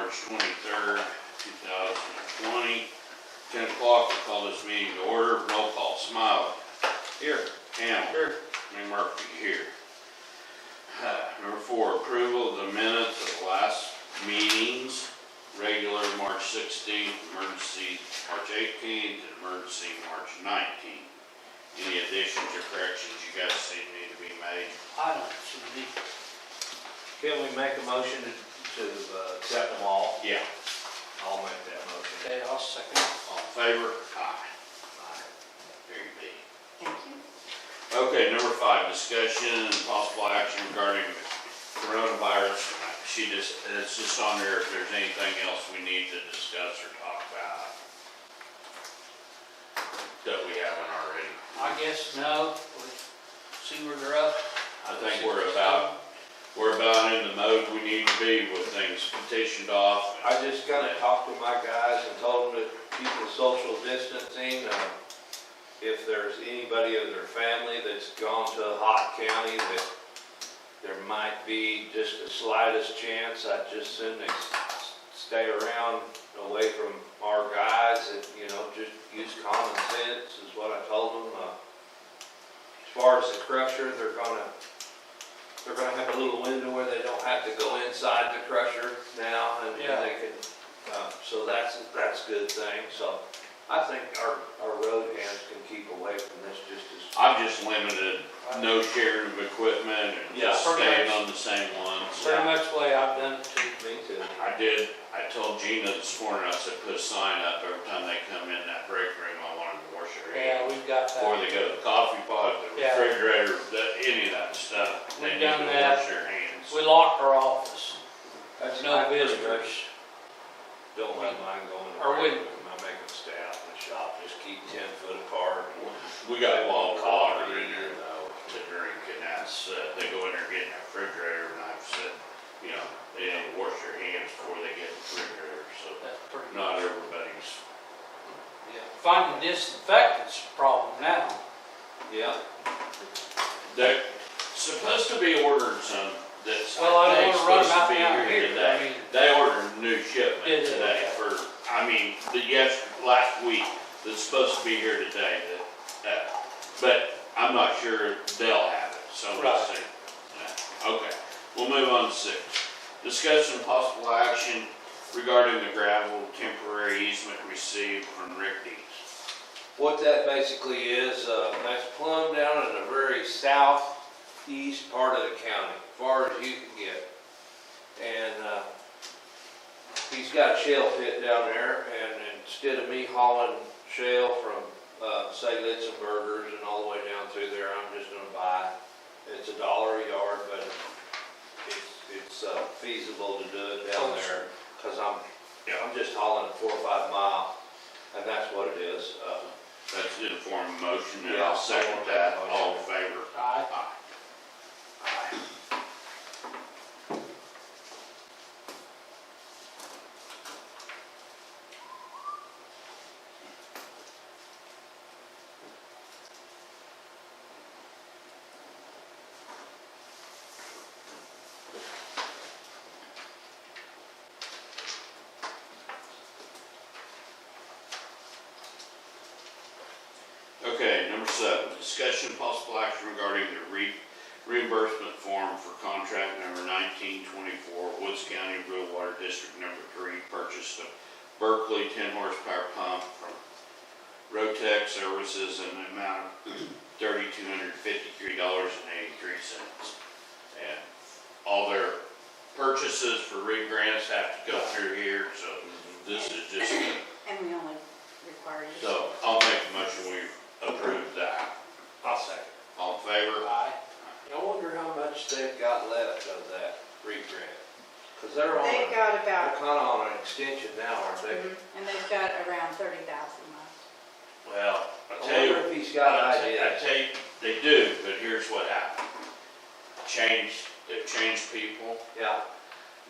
March 23rd, 2020. 10 o'clock, we call this meeting to order. Roll call. Smiley. Here. Hamel. Here. And Murphy here. Number 4, approval of the minutes of the last meetings. Regular March 16th, emergency March 18th, and emergency March 19th. Any additions or corrections you guys see need to be made? I don't see any. Can we make a motion to accept them all? Yeah. I'll make that motion. Okay, I'll second it. All in favor? Aye. Aye. There you be. Thank you. Okay, number 5, discussion and possible action regarding coronavirus. It's just on there if there's anything else we need to discuss or talk about that we haven't already. I guess no, we'll see where they're up. I think we're about in the mode we need to be with things petitioned off. I just kind of talked to my guys and told them to keep the social distancing. If there's anybody of their family that's gone to a hot county that there might be just the slightest chance, I'd just soon stay around away from our guys and, just use common sense is what I told them. As far as the crusher, they're gonna have a little window where they don't have to go inside the crusher now, and Yeah. they can. So that's a good thing. So I think our road hands can keep away from this just as. I've just limited no sharing of equipment and just staying on the same ones. Pretty much the way I've done it too. Me too. I told Gina this morning, I said, put a sign up every time they come in that break room, I want them to wash their Yeah, hands. we've got Before that. they go to the coffee pot, the Yeah. refrigerator, any of that stuff, they We've need done to that. wash their hands. We locked our office. That's No I pretty visitors. much Don't let mine go in the Or break we- room. I make them stay out in the shop. Just keep 10 foot apart. We got long water in Coffee, there though to drink, and that's, they go in there getting a refrigerator, and I've said, they don't wash their hands before they get the refrigerator, so That's pretty good. not everybody's. Yeah. Finding disinfectant's a problem now. Yeah. They're supposed to be ordering some that's, Well, I don't think, wanna run supposed them out to be down here here. today. I mean, They ordered a new shipment Did they? today last week, that's supposed to be here today, but I'm not sure they'll have it, so we'll Right. see. Yeah. Okay, we'll move on to 6. Discussion and possible action regarding the gravel temporary easement received from Rick Dees. What that basically is, that's plumb down in the very southeast part of the county, as far as you can get. And he's got a shale pit down there, and instead of me hauling shale from, say, Litzenberger's and all the way down through there, I'm just gonna buy, it's $1 a yard, but it's feasible to do it down there, because I'm just hauling 4 or 5 miles, and that's what it is. That's in the form of motion, and Yeah, I'll second I'll that. motion. All in favor? Aye. Aye. Okay, number 7, discussion and possible action regarding the reimbursement form for contract number 1924, Woods County Rural Water District number 3, purchase of Berkeley 10 horsepower pump from Rotec Services in the amount of $3,253.83. And all their purchases for rig grants have to go through here, so this is just, And we only require you. so I'll make a motion we approve that. I'll second. All in favor? Aye. I wonder how much they've got left of that re-grant, because they're They've got they're about, kind of on an extension now, aren't they? and they've got around 30,000 left. Well, I I tell you, wonder if he's got I ideas. tell you, they do, but here's what happened. They've changed people. Yeah.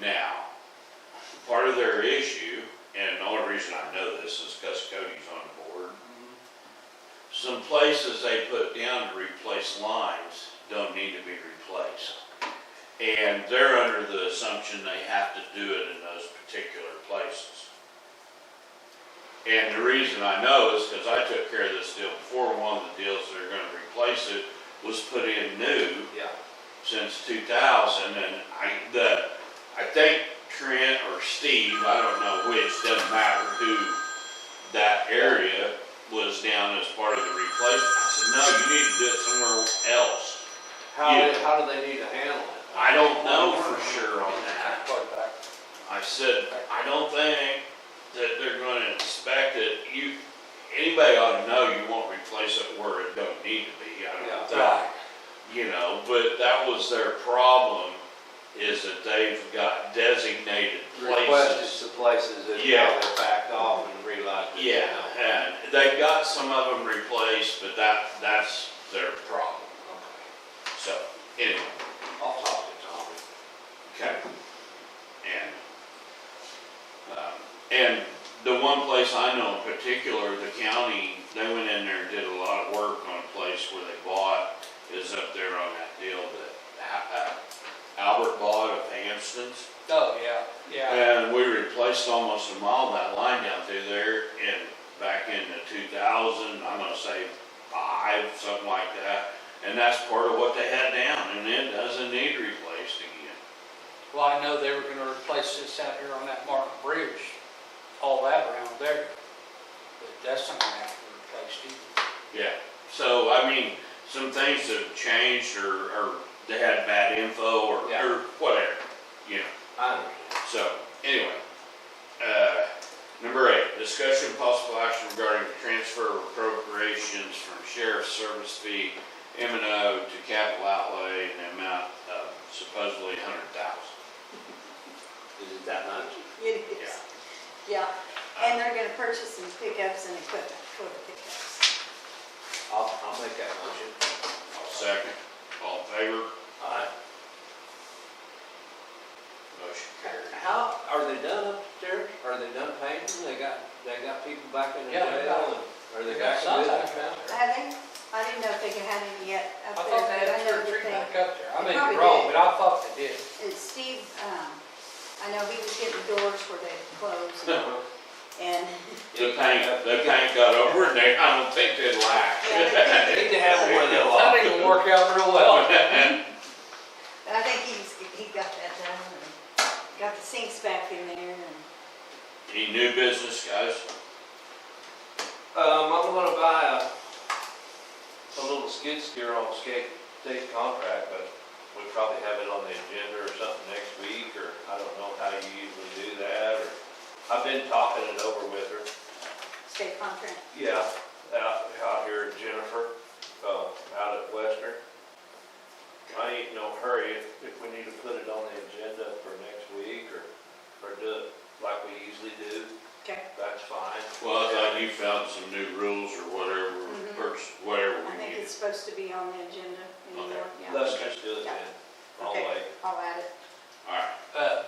Now, part of their issue, and the only reason I know this is because Cody's on the board, some places they put down to replace lines don't need to be replaced. And they're under the assumption they have to do it in those particular places. And the reason I know is because I took care of this deal before. One of the deals they're gonna replace it was put in new Yeah. since 2000, and I think Trent or Steve, I don't know which, doesn't matter who, that area was down as part of the replacement. I said, no, you need to do it somewhere else. How do they need to handle it? I don't know for sure on that. I said, I don't think that they're gonna inspect it. Anybody ought to know you won't replace it where it don't need to be. I don't think. Right. You know, but that was their problem, is that they've got designated Requested places. to places that Yeah. they backed off and realized. that, Yeah, and they've got some of them replaced, but that's their problem. So, anyway, I'll talk to Tommy. okay. And the one place I know in particular, the county, they went in there and did a lot of work on a place where they bought, is up there on that deal that Albert bought of Hampton's. Oh, yeah, yeah. And we replaced almost a mile of that line down through there back in the 2000, I'm gonna say 5, something like that. And that's part of what they had down, and it doesn't need replaced again. Well, I know they were gonna replace this out here on that Martin Bridge, all that around there. But that's not gonna have to be replaced either. Yeah, so I mean, some things have changed or they had bad info or whatever, you know. I understand. So, anyway, number 8, discussion of possible action regarding the transfer of appropriations from sheriff's service fee, M&O to capital outlay in the amount of supposedly $100,000. Is it that much? It is. Yeah, and they're gonna purchase some pickups and equipment for the pickups. I'll make that motion. I'll second. All in favor? Aye. Motion carried. How, are they done upstairs? Are they done painting? They got people back in the Yeah, they got- jail? And are they they got back in some business back now? there. Have they? I didn't know if they had any yet I up there. thought they but had I 2 know or 3 that they- back up there. I They may probably be wrong, did. but I thought they did. It's Steve, I know he was getting doors where they closed and, The paint got over and I don't think they'd last. yeah, Need to have them where they'll That ain't gonna work out real well. I think he got that done and got the sinks back in there and, Any new business, guys? I'm gonna buy a little skid steer on state contract, but we'll probably have it on the agenda or something next week, or I don't know how you usually do that, or I've been talking it over with her. state contract. Yeah, out here at Jennifer, out at Western. I ain't in no hurry if we need to put it on the agenda for next week, or do it like we usually do, Okay. that's fine. Well, I thought you found some new rules or whatever, Mhm. whatever I we think needed. it's supposed to be on the agenda anymore, yeah. Let's just do it Yeah. then. I'll Okay. wait. I'll add it. All right,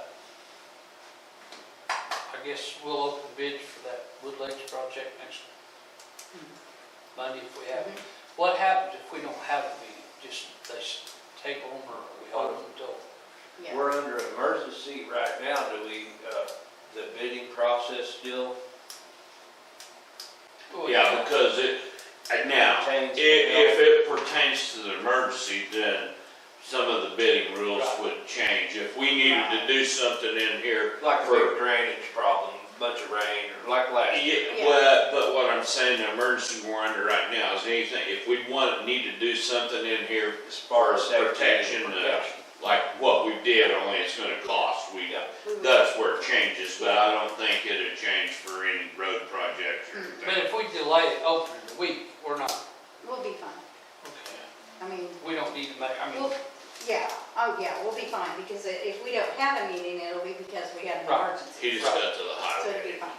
I guess we'll open bids for that Wood Lakes project next Monday if we have. Mhm. What happens if we don't have a meeting? Just they table them or we hold them until? Yeah. We're under emergency right now, do we, the bidding process still? yeah, because now, Pertains to if it pertains to the emergency, then some of the bidding rules Right. would change. If we needed to do something in here, Like a For- big drainage problem, bunch of rain, or like last year. yeah, well, but what I'm saying, the emergency we're under right now is anything, if we need to do something in here As far as safety. protection, like what we did, only it's gonna cost, We would- that's where it changes, but I don't think it'd change for any road projects or But anything. if we delay it opening the week, we're not, We'll be fine. okay, I mean, we don't need to make, I mean, we'll, yeah, oh yeah, we'll be fine because if we don't have a meeting, it'll be because we have an Right. emergency. He just got to the So it'll be highway. fine.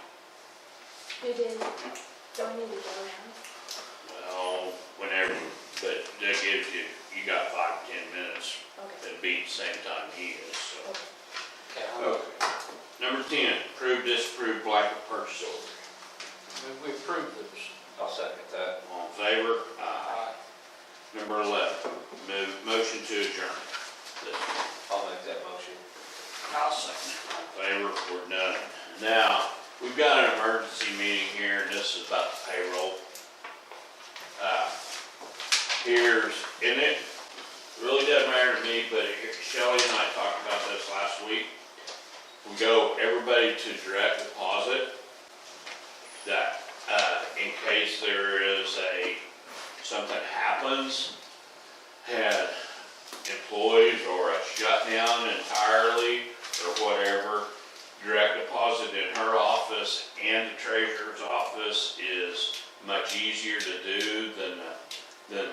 Who did, do I need to go around? Well, whenever, but that gives you, you got 5 to 10 minutes Okay. to beat the same time he is, so. okay, Okay. Number 10, approve, disapprove blanket purchase order. we approve those. I'll second that. All in favor? Aye. Aye. Number 11, motion to adjourn. I'll make second it. Favor, we're done. Now, we've got an emergency meeting here, and this is about the payroll. And it really doesn't matter to me, but Shelley and I talked about this last week. We go everybody to direct deposit, that, in case there is something happens, had employees or a shutdown entirely or whatever, direct deposit in her office and the treasurer's office is much easier to do than the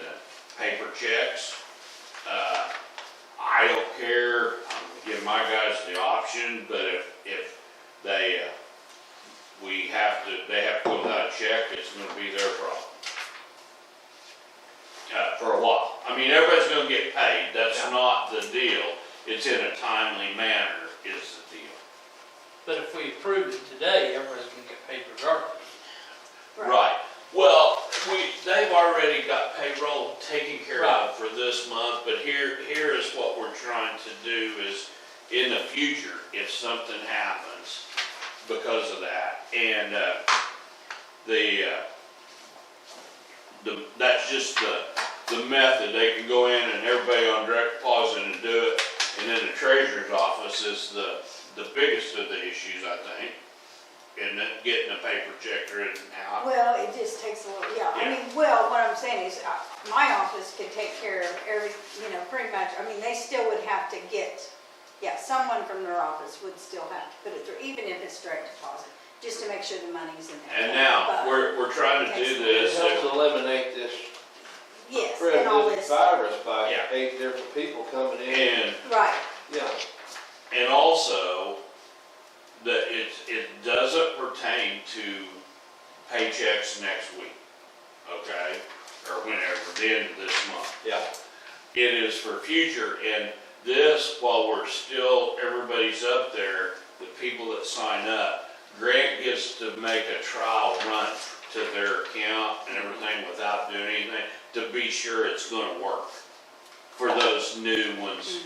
paper checks. I don't care, I'm gonna give my guys the option, but if they, they have to go without a check, it's gonna be their problem. For a while. I mean, everybody's gonna get paid, that's not the deal. It's in a timely manner is the deal. But if we approve it today, everybody's gonna get paid regardless. Right. Well, they've already got payroll taken care of for this month, but here is what we're trying to do is, in the future, if something happens because of that, and, that's just the method, they can go in and everybody on direct deposit and do it, and then the treasurer's office is the biggest of the issues, I think. And then getting a paper check written out. Well, it just takes a little, I mean, well, what I'm saying is, my office could take care of pretty much, I mean, they still would have to get, someone from their office would still have to put it through, even if it's direct deposit, just to make sure the money's in there. And now, But we're trying to do this. It helps eliminate this yes, and all this. virus by Yeah. 8 different people coming in. Right, Yeah. And also, that it doesn't pertain to paychecks next week, okay? Or whenever, the end of this month. Yeah. It is for future, and this, while we're still, everybody's up there, the people that sign up, Grant gets to make a trial run to their account and everything without doing anything, to be sure it's gonna work for those new ones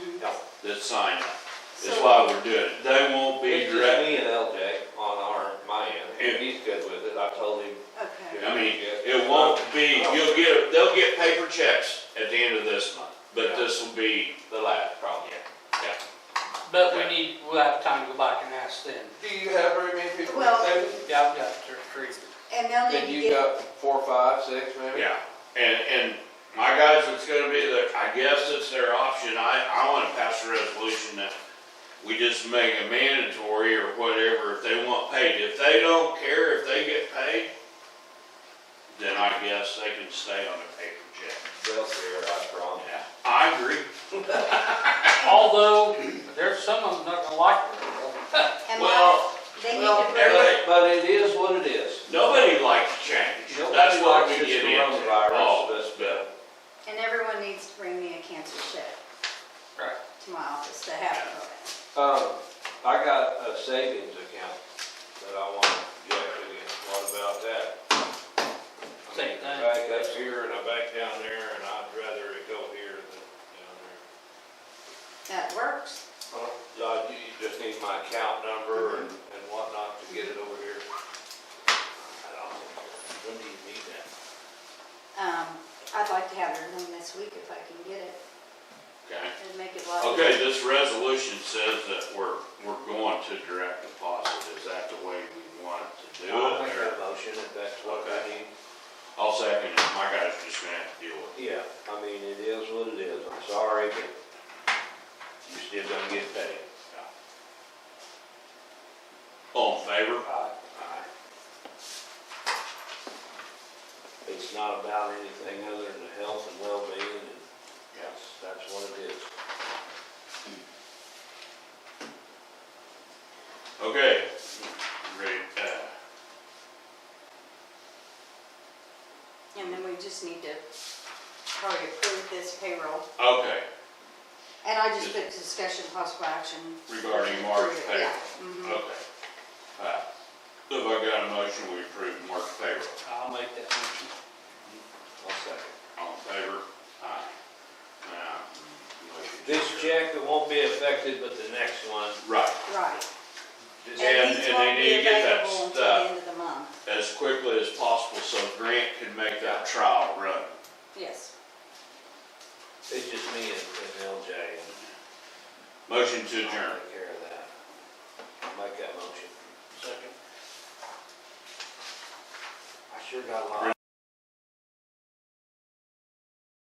that sign up. That's why we're doing it. They won't be It's just direct. me and LJ on my end, and he's good with it. I told him. okay. I mean, it won't be, they'll get paper checks at the end of this month, but this will be The last, probably. yeah. But we'll have time to go back and ask them. Do you have very many people? Well- David? Yeah, I've got their tree. And they'll Then need to you get, got 4, 5, 6 maybe? Yeah, and my guys, it's gonna be I guess it's their option. I wanna pass a resolution that we just make it mandatory or whatever if they want paid. If they don't care if they get paid, then I guess they can stay on a paper check. They'll care, I promise. Yeah, I agree. Although, there's some of them not gonna like it. and Well, they need Well, to bring, everybody- but it is what it is. Nobody likes change. Nobody That's what likes we this get into. coronavirus, But and everyone needs to bring me a cancer check Right. to my office to have it voted. I got a savings account that I want to inject again. What about that? Same I thing. back up here and I back down there, and I'd rather it go here than down That works. there. You just need my account number and whatnot to get it over here. When do you need that? I'd like to have it done this week if I can get it. Okay. It'd make it a lot Okay, easier. this resolution says that we're going to direct deposit. Is that the way we want it to do I'll make it? that motion if that's what I Okay. need. I'll second it. My guys are just gonna have to deal with it. Yeah, I mean, it is what it is. I'm sorry, but you still gonna get paid. All in favor? Aye. It's not about anything other than the health and well-being, and that's what it is. Okay. Ready, And then we just need to probably approve this payroll. okay, And I just put discussion possible action. regarding March Approve it, payroll. yeah. Mhm. Okay. So if I got a motion, we approve March payroll. I'll make that motion. I'll second. All in favor? Aye. Now, motion This carries. check that won't be affected, but the next one. Right, Right. Just- And these and won't they be need to get that available until the stuff end of the month. as quickly as possible so Grant can make that trial run. Yes. It's just me and LJ. And Motion to I'll adjourn. take care of that. Make that motion. Second. I sure got a lot.